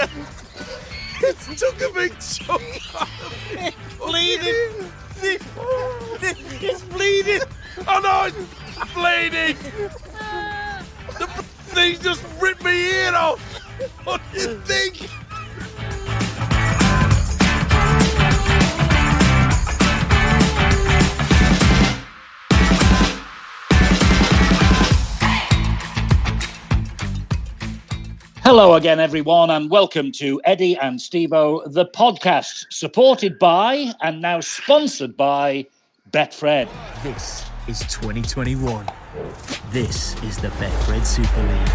It took a big chunk out of me. Bleeding. It's bleeding. Oh no, it's bleeding. The thing just ripped my ear off. What do you think? Hello again, everyone, and welcome to Eddie and Stevo, the podcast, supported by and now sponsored by Betfred. This is 2021. This is the Betfred Super League.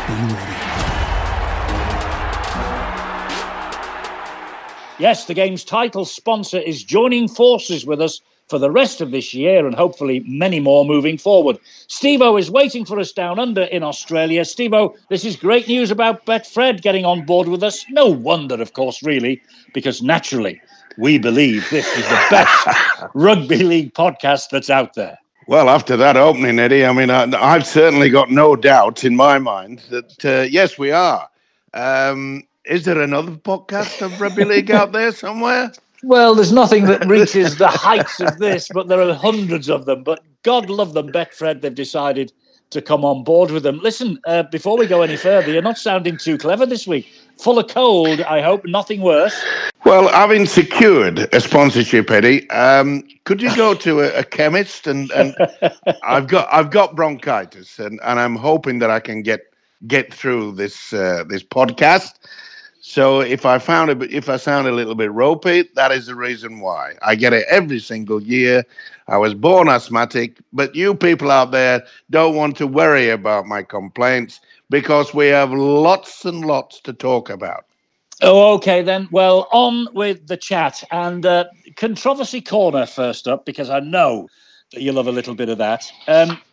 Be ready. Yes, the game's title sponsor is joining forces with us for the rest of this year and hopefully many more moving forward. Stevo is waiting for us down under in Australia. Stevo, this is great news about Betfred getting on board with us. No wonder, of course, really, because naturally we believe this is the best rugby league podcast that's out there. Well, after that opening, Eddie, I mean, I've certainly got no doubt in my mind that, yes, we are. Is there another podcast of rugby league out there somewhere? Well, there's nothing that reaches the heights of this, but there are hundreds of them. But God love them, Betfred. They've decided to come on board with them. Listen, before we go any further, you're not sounding too clever this week. Full of cold, I hope. Nothing worse. Well, having secured a sponsorship, Eddie, could you go to a chemist? And I've got bronchitis, and I'm hoping that I can get through this podcast. So if I sound a little bit ropey, that is the reason why. I get it every single year. I was born asthmatic, but you people out there don't want to worry about my complaints because we have lots and lots to talk about. Oh, okay then. Well, on with the chat. And Controversy Corner first up, because I know that you love a little bit of that.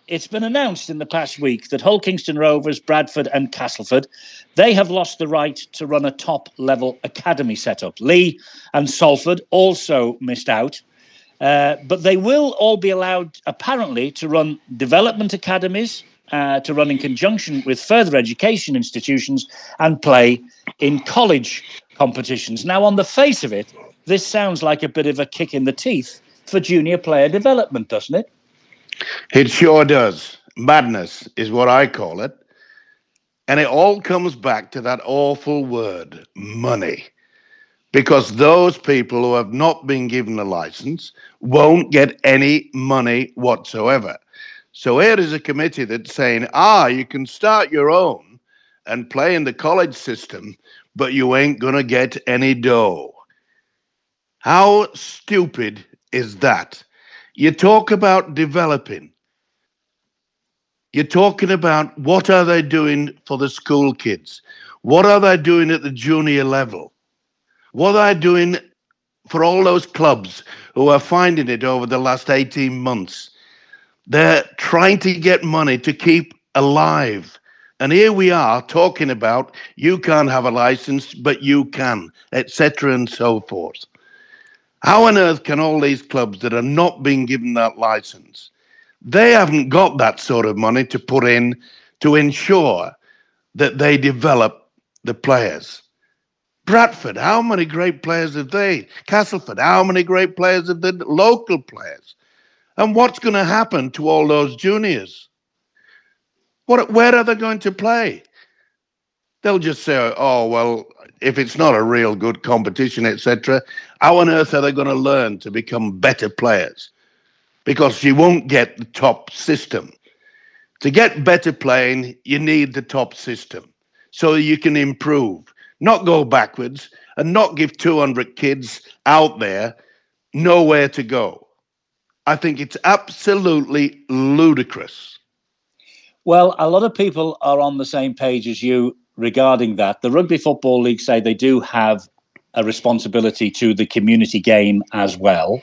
It's been announced in the past week that Hull Kingston Rovers, Bradford and Castleford, they have lost the right to run a top-level academy setup. Leigh and Salford also missed out. But they will all be allowed, apparently, to run development academies, to run in conjunction with further education institutions and play in college competitions. Now, on the face of it, this sounds like a bit of a kick in the teeth for junior player development, doesn't it? It sure does. Madness is what I call it. And it all comes back to that awful word, money. Because those people who have not been given a license won't get any money whatsoever. So here is a committee that's saying, you can start your own and play in the college system, but you ain't going to get any dough. How stupid is that? You talk about developing. You're talking about what are they doing for the school kids? What are they doing at the junior level? What are they doing for all those clubs who are finding it over the last 18 months? They're trying to get money to keep alive. And here we are talking about you can't have a license, but you can, etc. and so forth. How on earth can all these clubs that are not being given that license, they haven't got that sort of money to put in to ensure that they develop the players? Bradford, how many great players have they? Castleford, how many great players have the local players? And what's going to happen to all those juniors? Where are they going to play? They'll just say, oh, well, if it's not a real good competition, etc., how on earth are they going to learn to become better players? Because you won't get the top system. To get better playing, you need the top system so you can improve, not go backwards and not give 200 kids out there nowhere to go. I think it's absolutely ludicrous. Well, a lot of people are on the same page as you regarding that. The Rugby Football League say they do have a responsibility to the community game as well.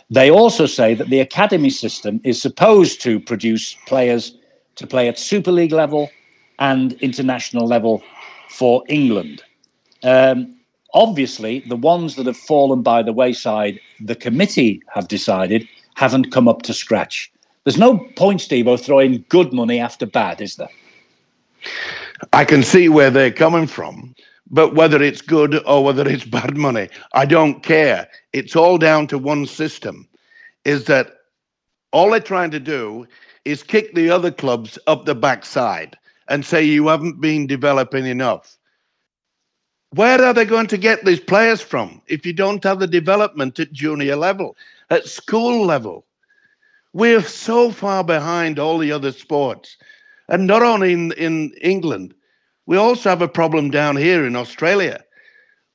They also say that the academy system is supposed to produce players to play at Super League level and international level for England. Obviously, the ones that have fallen by the wayside, the committee have decided, haven't come up to scratch. There's no point, Stevo, throwing good money after bad, is there? I can see where they're coming from, but whether it's good or whether it's bad money, I don't care. It's all down to one system, is that all they're trying to do is kick the other clubs up the backside and say you haven't been developing enough. Where are they going to get these players from if you don't have the development at junior level, at school level? We're so far behind all the other sports. And not only in England, we also have a problem down here in Australia,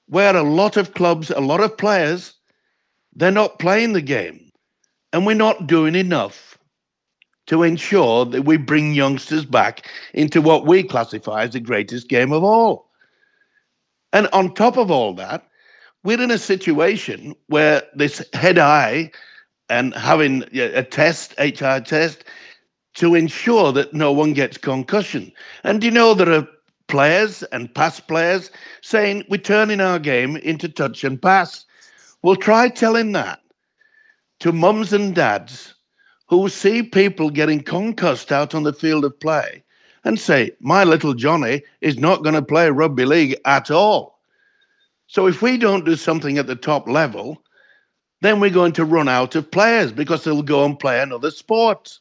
where a lot of clubs, a lot of players, they're not playing the game. And we're not doing enough to ensure that we bring youngsters back into what we classify as the greatest game of all. And on top of all that, we're in a situation where this head high and having a test, HR test, to ensure that no one gets concussion. And you know, there are players and past players saying we're turning our game into touch and pass. Well, try telling that to mums and dads who see people getting concussed out on the field of play and say, my little Johnny is not going to play rugby league at all. So if we don't do something at the top level, then we're going to run out of players because they'll go and play another sport.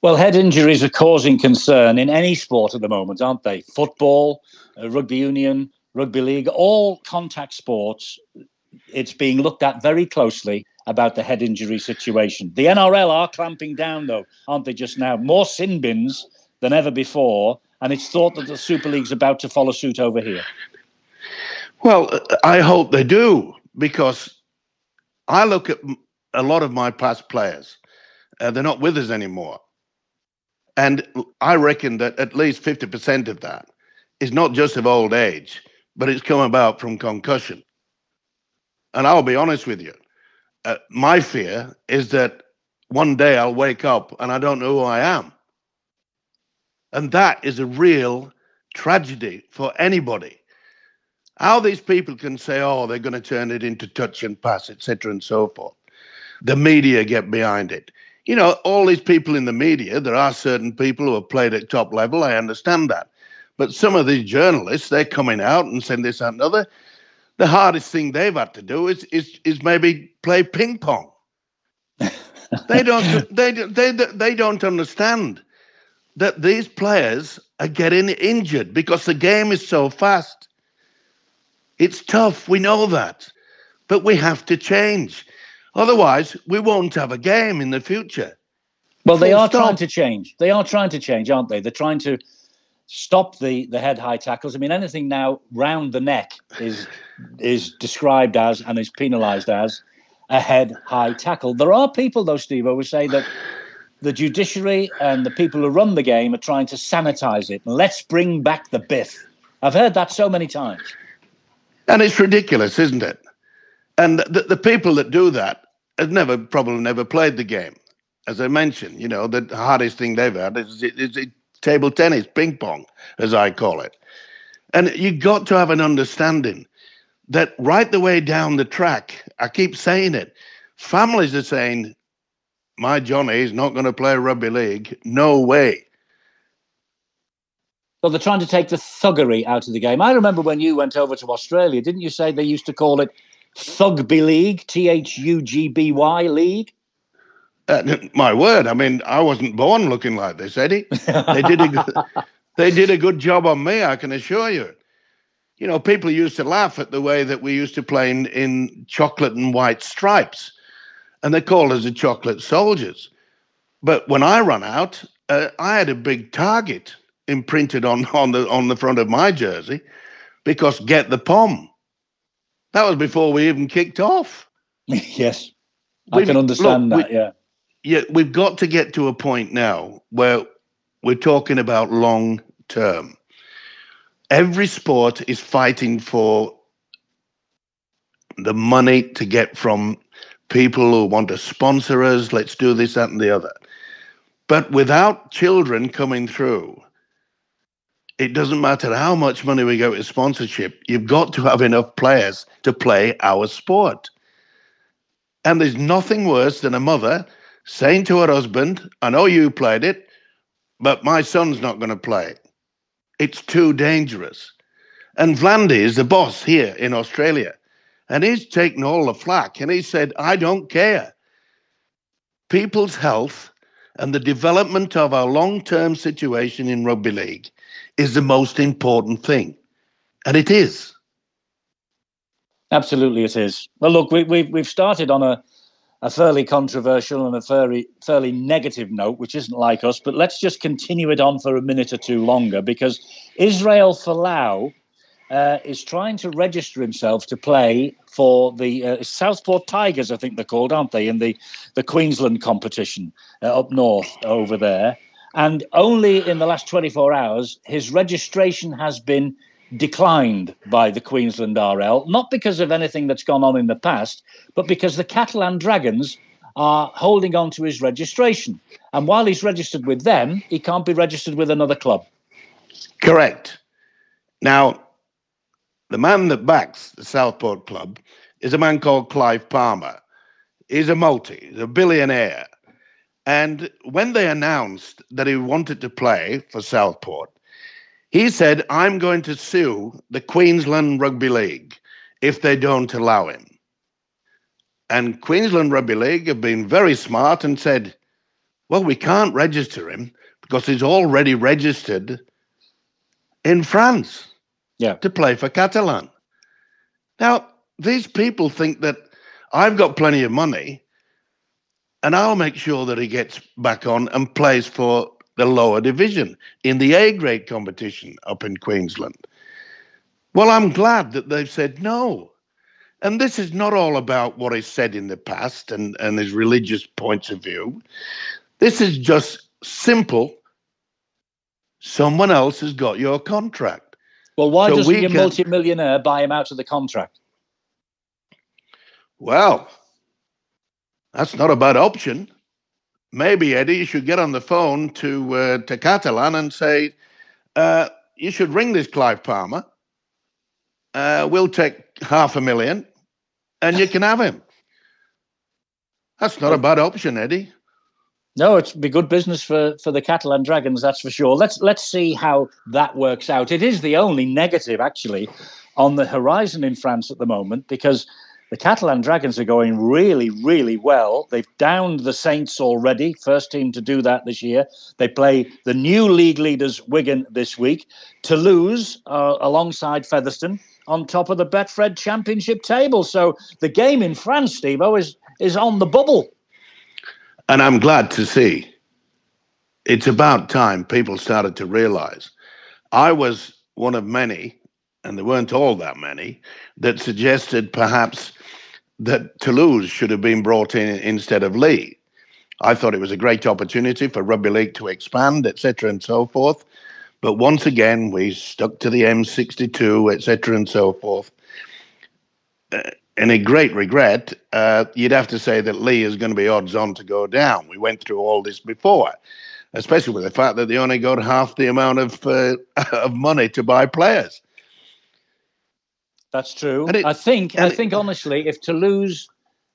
Well, head injuries are causing concern in any sport at the moment, aren't they? Football, rugby union, rugby league, all contact sports. It's being looked at very closely about the head injury situation. The NRL are clamping down, though, aren't they, just now? More sin bins than ever before, and it's thought that the Super League's about to follow suit over here. Well, I hope they do, because I look at a lot of my past players. They're not with us anymore. And I reckon that at least 50% of that is not just of old age, but it's come about from concussion. And I'll be honest with you, my fear is that one day I'll wake up and I don't know who I am. And that is a real tragedy for anybody. How these people can say, oh, they're going to turn it into touch and pass, etc., and so forth. The media get behind it. You know, all these people in the media, there are certain people who have played at top level, I understand that. But some of these journalists, they're coming out and saying this and another. The hardest thing they've had to do is maybe play ping pong. They don't understand that these players are getting injured because the game is so fast. It's tough, we know that, but we have to change. Otherwise, we won't have a game in the future. Well, they are trying to change. They are trying to change, aren't they? They're trying to stop the head-high tackles. I mean, anything now round the neck is described as and is penalised as a head-high tackle. There are people, though, Stevo, who say that the judiciary and the people who run the game are trying to sanitise it. Let's bring back the biff. I've heard that so many times. And it's ridiculous, isn't it? And the people that do that have probably never played the game. As I mentioned, you know, the hardest thing they've had is table tennis, ping pong, as I call it. And you got to have an understanding that right the way down the track, I keep saying it, families are saying, my Johnny is not going to play rugby league. No way. Well, they're trying to take the thuggery out of the game. I remember when you went over to Australia, didn't you say they used to call it Thugby League, Thugby League? My word, I mean, I wasn't born looking like this, Eddie. They did a good job on me, I can assure you. You know, people used to laugh at the way that we used to play in chocolate and white stripes, and they called us the chocolate soldiers. But when I ran out, I had a big target imprinted on the front of my jersey, because get the pom. That was before we even kicked off. Yes, I can understand that, yeah. Yeah, we've got to get to a point now where we're talking about long term. Every sport is fighting for the money to get from people who want to sponsor us. Let's do this, that, and the other. But without children coming through, it doesn't matter how much money we get with sponsorship. You've got to have enough players to play our sport. And there's nothing worse than a mother saying to her husband, I know you played it, but my son's not going to play. It's too dangerous. And Vlandy is the boss here in Australia. And he's taken all the flack and he said, I don't care. People's health and the development of our long-term situation in rugby league is the most important thing. And it is. Absolutely it is. Well, look, we've started on a fairly controversial and a fairly negative note, which isn't like us, but let's just continue it on for a minute or two longer, because Israel Folau is trying to register himself to play for the Southport Tigers, I think they're called, aren't they, in the Queensland competition up north over there. And only in the last 24 hours, his registration has been declined by the Queensland RL, not because of anything that's gone on in the past, but because the Catalan Dragons are holding on to his registration. And while he's registered with them, he can't be registered with another club. Correct. Now, the man that backs the Southport club is a man called Clive Palmer. He's he's a billionaire. And when they announced that he wanted to play for Southport, he said, I'm going to sue the Queensland Rugby League if they don't allow him. And Queensland Rugby League have been very smart and said, well, we can't register him because he's already registered in France to play for Catalan. Now, these people think that I've got plenty of money and I'll make sure that he gets back on and plays for the lower division in the A-grade competition up in Queensland. Well, I'm glad that they've said no. And this is not all about what he said in the past and his religious points of view. This is just simple. Someone else has got your contract. Well, why doesn't your multimillionaire buy him out of the contract? Well, that's not a bad option. Maybe, Eddie, you should get on the phone to Catalan and say, you should ring this Clive Palmer. We'll take $500,000 and you can have him. That's not a bad option, Eddie. No, it'd be good business for the Catalan Dragons, that's for sure. Let's see how that works out. It is the only negative, actually, on the horizon in France at the moment, because the Catalan Dragons are going really, really well. They've downed the Saints already, first team to do that this year. They play the new league leaders, Wigan, this week. Toulouse, alongside Featherstone, on top of the Betfred Championship table. So the game in France, Stevo, is on the bubble. And I'm glad to see. It's about time people started to realise. I was one of many, and there weren't all that many, that suggested perhaps that Toulouse should have been brought in instead of Lee. I thought it was a great opportunity for rugby league to expand, etc., and so forth. But once again, we stuck to the M62, etc., and so forth. And a great regret, you'd have to say that Lee is going to be odds on to go down. We went through all this before, especially with the fact that they only got half the amount of money to buy players. That's true. I think honestly, if Toulouse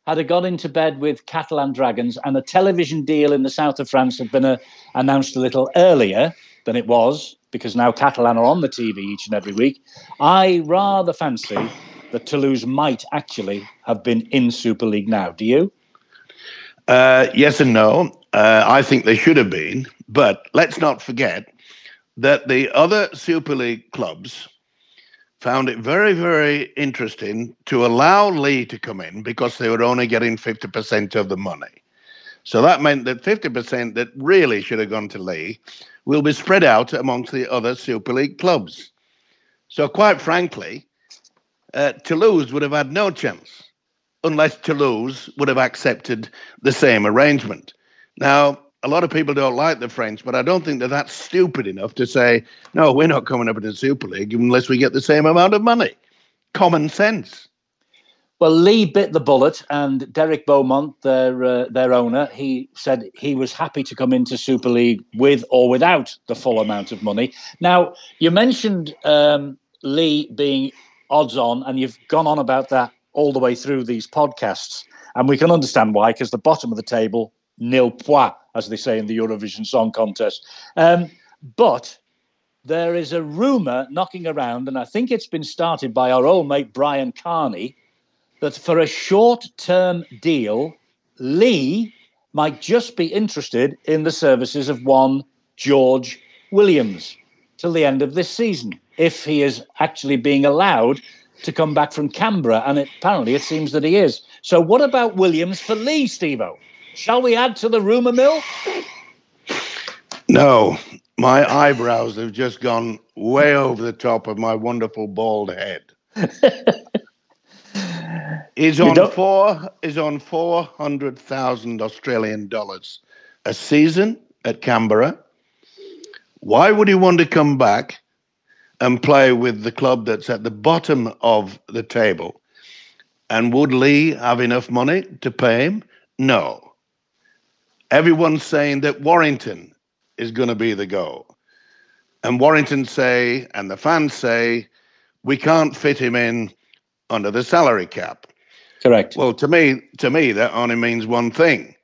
had got into bed with Catalan Dragons and a television deal in the south of France had been announced a little earlier than it was, because now Catalan are on the TV each and every week, I rather fancy that Toulouse might actually have been in Super League now. Do you? Yes and no. I think they should have been. But let's not forget that the other Super League clubs found it very, very interesting to allow Lee to come in because they were only getting 50% of the money. So that meant that 50% that really should have gone to Lee will be spread out amongst the other Super League clubs. So quite frankly, Toulouse would have had no chance unless Toulouse would have accepted the same arrangement. Now, a lot of people don't like the French, but I don't think that that's stupid enough to say, no, we're not coming up in the Super League unless we get the same amount of money. Common sense. Well, Lee bit the bullet, and Derek Beaumont, their owner, he said he was happy to come into Super League with or without the full amount of money. Now, you mentioned Lee being odds on, and you've gone on about that all the way through these podcasts, and we can understand why, because the bottom of the table, nil point, as they say in the Eurovision Song Contest. But there is a rumour knocking around, and I think it's been started by our old mate Brian Carney, that for a short-term deal, Lee might just be interested in the services of one George Williams till the end of this season, if he is actually being allowed to come back from Canberra, and apparently it seems that he is. So what about Williams for Lee, Stevo? Shall we add to the rumour mill? No, my eyebrows have just gone way over the top of my wonderful bald head. Is on 400,000 Australian dollars a season at Canberra. Why would he want to come back and play with the club that's at the bottom of the table? And would Lee have enough money to pay him? No. Everyone's saying that Warrington is going to be the go. And Warrington say, and the fans say, we can't fit him in under the salary cap. Correct. Well, to me, that only means one thing,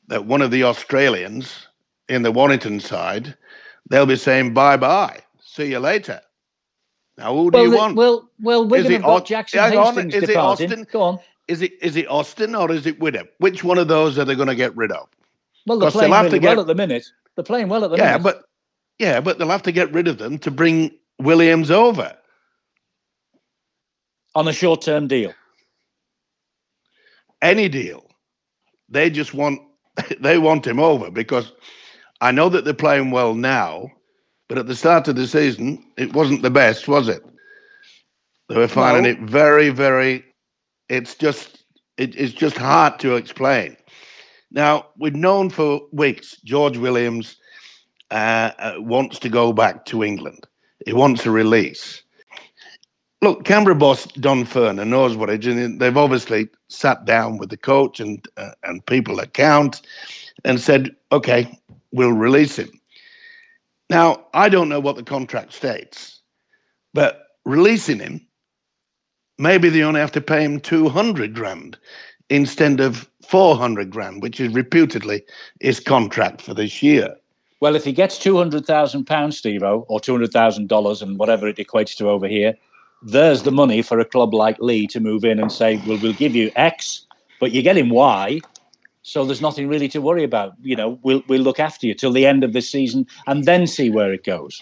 that one of the Australians in the Warrington side, they'll be saying bye-bye, see you later. Now, who do you want? Well, Wigan have got Jackson Hastings departing. Go on. Is it Austin or is it Widdop? Which one of those are they going to get rid of? Well, they're playing really well at the minute. They're playing well at the minute. But they'll have to get rid of them to bring Williams over. On a short-term deal. Any deal. They want him over, because I know that they're playing well now, but at the start of the season, it wasn't the best, was it? They were finding it very, very, it's just hard to explain. Now, we've known for weeks, George Williams wants to go back to England. He wants a release. Look, Canberra boss Don Ferner knows what it is. They've obviously sat down with the coach and people that count and said, okay, we'll release him. Now, I don't know what the contract states, but releasing him, maybe they only have to pay him 200 grand instead of 400 grand, which is reputedly his contract for this year. Well, if he gets £200,000, Stevo, or $200,000 and whatever it equates to over here, there's the money for a club like Lee to move in and say, well, we'll give you X, but you're getting Y, so there's nothing really to worry about. You know, we'll look after you till the end of this season and then see where it goes.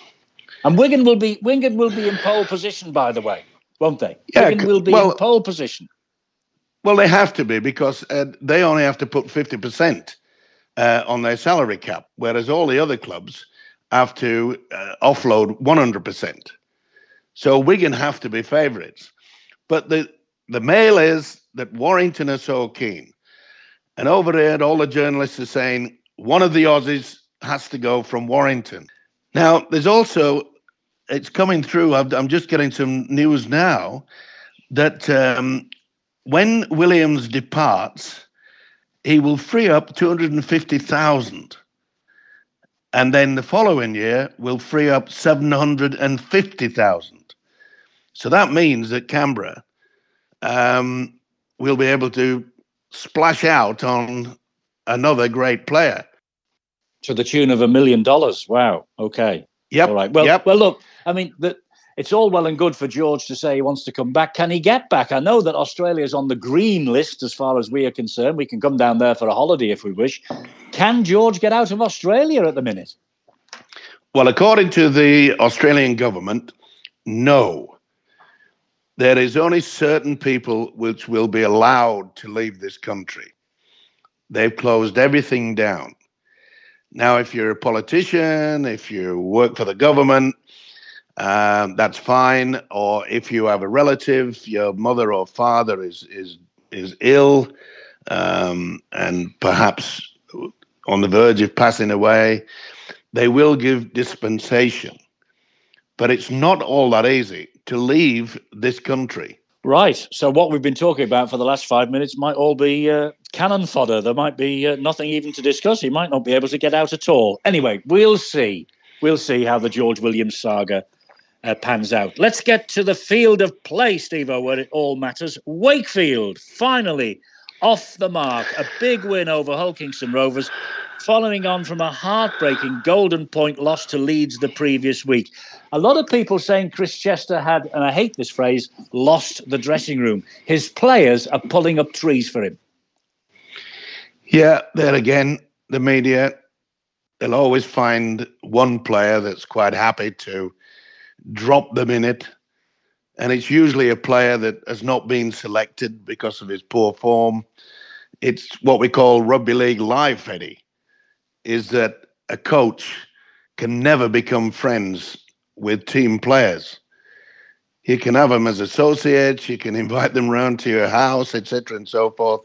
And Wigan will be in pole position, by the way, won't they? Yeah, Wigan will be in pole position. Well, they have to be, because they only have to put 50% on their salary cap, whereas all the other clubs have to offload 100%. So Wigan have to be favourites. But the mail is that Warrington are so keen. And over there, all the journalists are saying one of the Aussies has to go from Warrington. Now, there's also, it's coming through, I'm just getting some news now, that when Williams departs, he will free up 250,000. And then the following year will free up 750,000. So that means that Canberra will be able to splash out on another great player. To the tune of $1 million. Wow. Okay. Yep. All right. Well, well, look, I mean, it's all well and good for George to say he wants to come back. Can he get back? I know that Australia is on the green list as far as we are concerned. We can come down there for a holiday if we wish. Can George get out of Australia at the minute? Well, according to the Australian government, no. There is only certain people which will be allowed to leave this country. They've closed everything down. Now, if you're a politician, if you work for the government, that's fine. Or if you have a relative, your mother or father is ill, and perhaps on the verge of passing away, they will give dispensation. But it's not all that easy to leave this country. Right. So what we've been talking about for the last 5 minutes might all be cannon fodder. There might be nothing even to discuss. He might not be able to get out at all. Anyway, we'll see. We'll see how the George Williams saga pans out. Let's get to the field of play, Stevo, where it all matters. Wakefield, finally off the mark. A big win over Hull Kingston Rovers. following on from a heartbreaking Golden Point loss to Leeds the previous week. A lot of people saying Chris Chester had, and I hate this phrase, lost the dressing room. His players are pulling up trees for him. Yeah, there again, the media, they'll always find one player that's quite happy to drop them in it. And it's usually a player that has not been selected because of his poor form. It's what we call rugby league life, Eddie, is that a coach can never become friends with team players. You can have them as associates, you can invite them round to your house, etc. and so forth.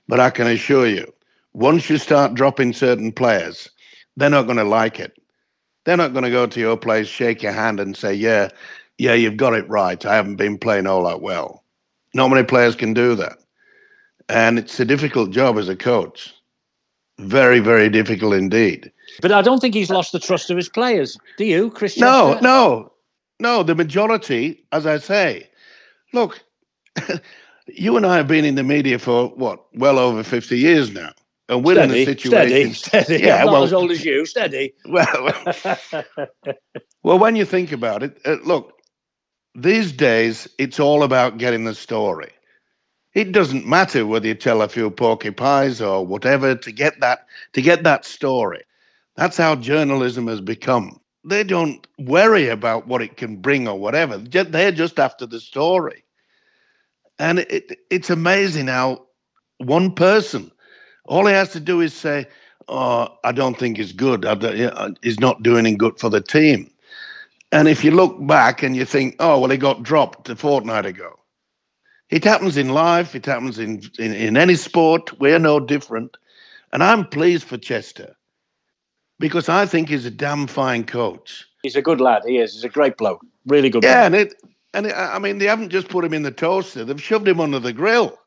But I can assure you, once you start dropping certain players, they're not going to like it. They're not going to go to your place, shake your hand and say, yeah, you've got it right. I haven't been playing all that well. Not many players can do that. And it's a difficult job as a coach. Very, very difficult indeed. But I don't think he's lost the trust of his players. Do you, Chris Chester? No. The majority, as I say, look, you and I have been in the media for, well over 50 years now. And we're in a situation... Steady. Yeah, I'm not as old as you. Steady. Well, when you think about it, look, these days, it's all about getting the story. It doesn't matter whether you tell a few porky pies or whatever to get that story. That's how journalism has become. They don't worry about what it can bring or whatever. They're just after the story. And it's amazing how one person, all he has to do is say, oh, I don't think he's good. He's not doing any good for the team. And if you look back and you think, oh, well, he got dropped a fortnight ago. It happens in life. It happens in any sport. We're no different. And I'm pleased for Chester because I think he's a damn fine coach. He's a good lad. He is. He's a great bloke. Really good bloke. Yeah, I mean, they haven't just put him in the toaster. They've shoved him under the grill.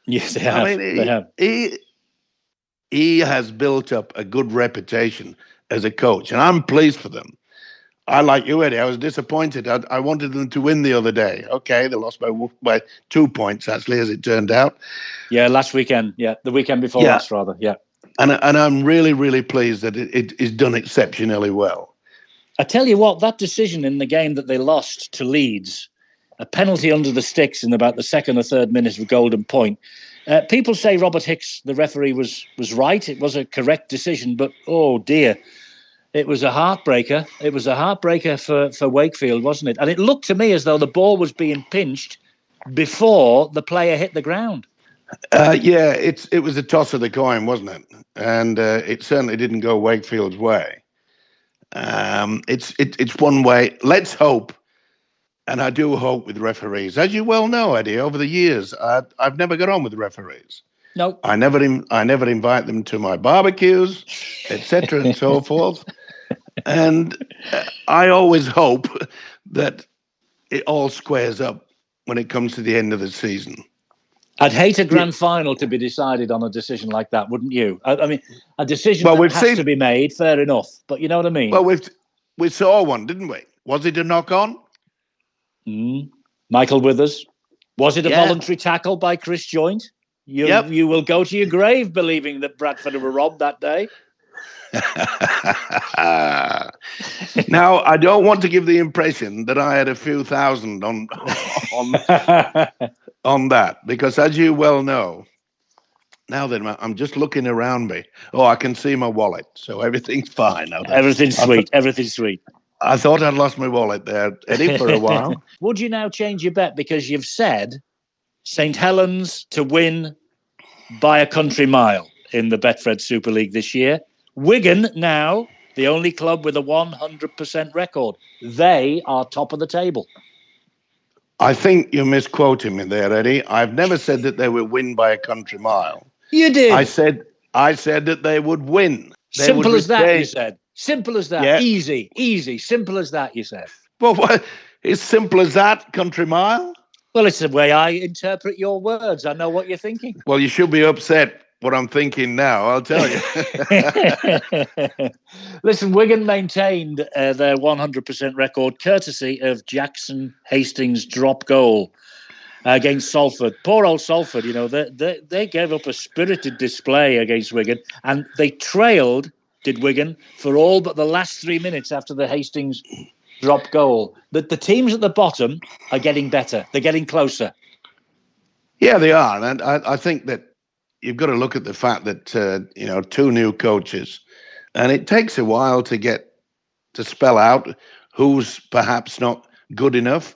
Yes, they have. I mean, he has built up a good reputation as a coach, and I'm pleased for them. I, like you, Eddie, I was disappointed. I wanted them to win the other day. Okay, they lost by 2 points, actually, as it turned out. Yeah, last weekend. Yeah, the weekend before last, rather. Yeah. And I'm really, really pleased that it is done exceptionally well. I tell you what, that decision in the game that they lost to Leeds, a penalty under the sticks in about the second or third minute of Golden Point. People say Robert Hicks, the referee, was right. It was a correct decision, but oh dear. It was a heartbreaker. It was a heartbreaker for Wakefield, wasn't it? And it looked to me as though the ball was being pinched before the player hit the ground. Yeah, it was a toss of the coin, wasn't it? And it certainly didn't go Wakefield's way. It's one way. Let's hope, and I do hope with referees. As you well know, Eddie, over the years, I've never got on with referees. No, I never invite them to my barbecues, etc. and so forth. And I always hope that it all squares up when it comes to the end of the season. I'd hate a grand final to be decided on a decision like that, wouldn't you? I mean, a decision that has to be made, fair enough. But you know what I mean? Well, we saw one, didn't we? Was it a knock-on? Michael Withers. Was it a voluntary tackle by Chris Joint? You will go to your grave believing that Bradford were robbed that day. Now, I don't want to give the impression that I had a few thousand on that, because as you well know, now then I'm just looking around me. Oh, I can see my wallet, so everything's fine. Everything's sweet. Everything's sweet. I thought I'd lost my wallet there, Eddie, for a while. Would you now change your bet because you've said St Helens to win by a country mile in the Betfred Super League this year? Wigan now, the only club with a 100% record. They are top of the table. I think you're misquoting me there, Eddie. I've never said that they would win by a country mile. You did. I said that they would win. Simple as that, you said. Simple as that. Yeah. Easy. Simple as that, you said. Well, what? It's simple as that, country mile? Well, it's the way I interpret your words. I know what you're thinking. Well, you should be upset what I'm thinking now, I'll tell you. Listen, Wigan maintained their 100% record courtesy of Jackson Hastings' drop goal. against Salford. Poor old Salford, they gave up a spirited display against Wigan, and they trailed, did Wigan, for all but the last 3 minutes after the Hastings drop goal. But the teams at the bottom are getting better. They're getting closer. Yeah, they are. And I think that you've got to look at the fact that, 2 new coaches, and it takes a while to spell out who's perhaps not good enough.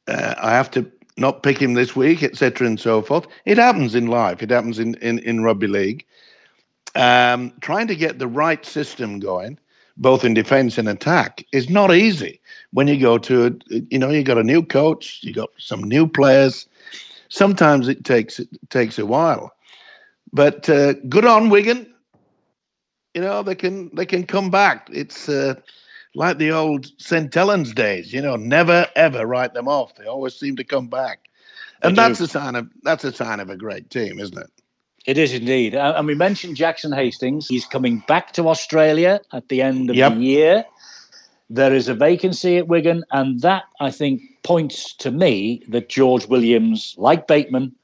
I have to not pick him this week, etc. and so forth. It happens in life. It happens in rugby league. Trying to get the right system going, both in defence and attack, is not easy. When you go to, you got a new coach, you got some new players. Sometimes it takes a while. But good on Wigan. They can come back. It's like the old St. Helens days. Never ever write them off. They always seem to come back, and that's a sign of a great team, isn't it? It is indeed. And we mentioned Jackson Hastings. He's coming back to Australia at the end of the year. There is a vacancy at Wigan, and that, I think, points to me that George Williams, like Bateman,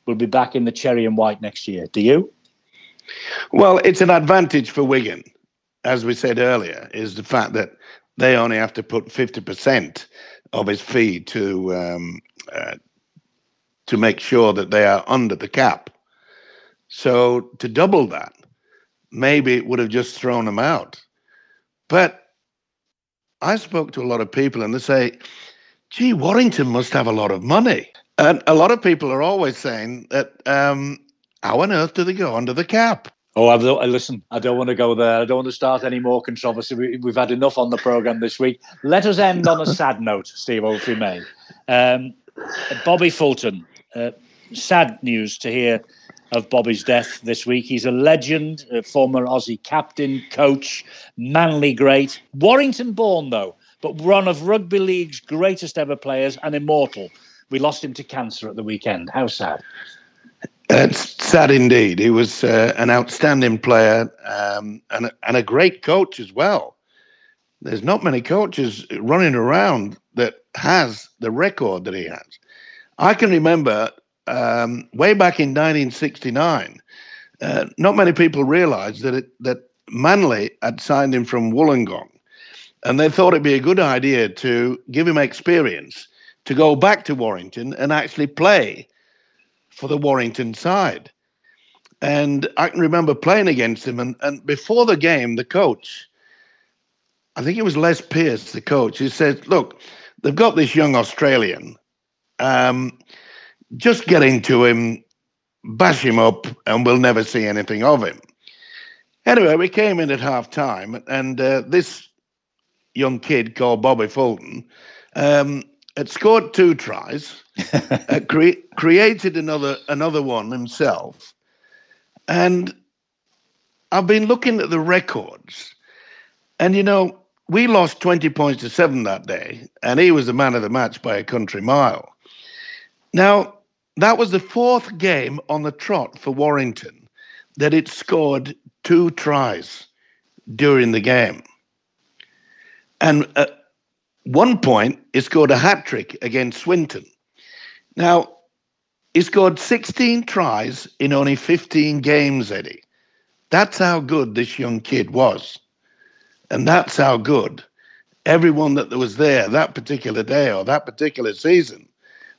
will be back in the cherry and white next year. Do you? Well, it's an advantage for Wigan, as we said earlier, is the fact that they only have to put 50% of his fee to make sure that they are under the cap. So to double that, maybe it would have just thrown him out. But I spoke to a lot of people and they say, gee, Warrington must have a lot of money. And a lot of people are always saying that, how on earth do they go under the cap? Oh, listen, I don't want to go there. I don't want to start any more controversy. We've had enough on the programme this week. Let us end on a sad note, Stevo, if we may. Bobby Fulton. Sad news to hear of Bobby's death this week. He's a legend, a former Aussie captain, coach, Manly great. Warrington born, though, but one of rugby league's greatest ever players, an immortal. We lost him to cancer at the weekend. How sad. It's sad indeed. He was an outstanding player and a great coach as well. There's not many coaches running around that has the record that he has. I can remember way back in 1969, not many people realised that Manly had signed him from Wollongong, and they thought it'd be a good idea to give him experience to go back to Warrington and actually play for the Warrington side. And I can remember playing against him, and before the game, the coach, I think it was Les Pearce, the coach, he said, look, they've got this young Australian, just get into him, bash him up, and we'll never see anything of him. Anyway, we came in at half time, and this young kid called Bobby Fulton had scored 2 tries, created another one himself. And I've been looking at the records, and we lost 20 points to 7 that day, and he was the man of the match by a country mile. Now, that was the 4th game on the trot for Warrington that it scored 2 tries during the game. And at one point, he scored a hat-trick against Swinton. Now, he scored 16 tries in only 15 games, Eddie. That's how good this young kid was. And that's how good everyone that was there that particular day or that particular season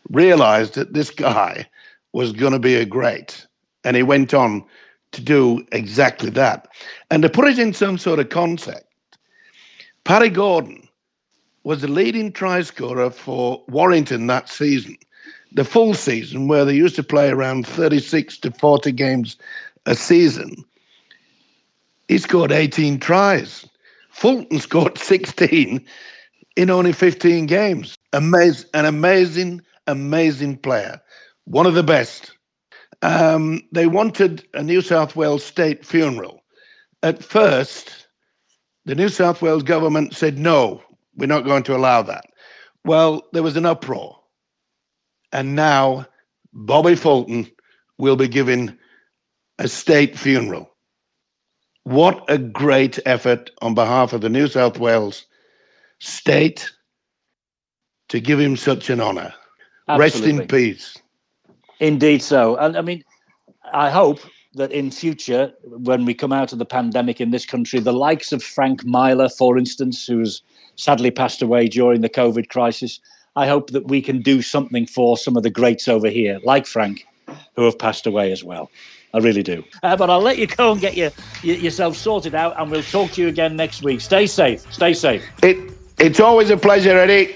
realized that this guy was going to be a great. And he went on to do exactly that. And to put it in some sort of context, Paddy Gordon was the leading try scorer for Warrington that season, the full season, where they used to play around 36 to 40 games a season. He scored 18 tries. Fulton scored 16 in only 15 games. An amazing player. One of the best. They wanted a New South Wales state funeral. At first, the New South Wales government said, no, we're not going to allow that. Well, there was an uproar. And now Bobby Fulton will be given a state funeral. What a great effort on behalf of the New South Wales state to give him such an honour. Rest in peace. Indeed so. And I mean, I hope that in future, when we come out of the pandemic in this country, the likes of Frank Myler, for instance, who's sadly passed away during the COVID crisis, I hope that we can do something for some of the greats over here, like Frank, who have passed away as well. I really do. But I'll let you go and get yourself sorted out, and we'll talk to you again next week. Stay safe. Stay safe. It's always a pleasure, Eddie.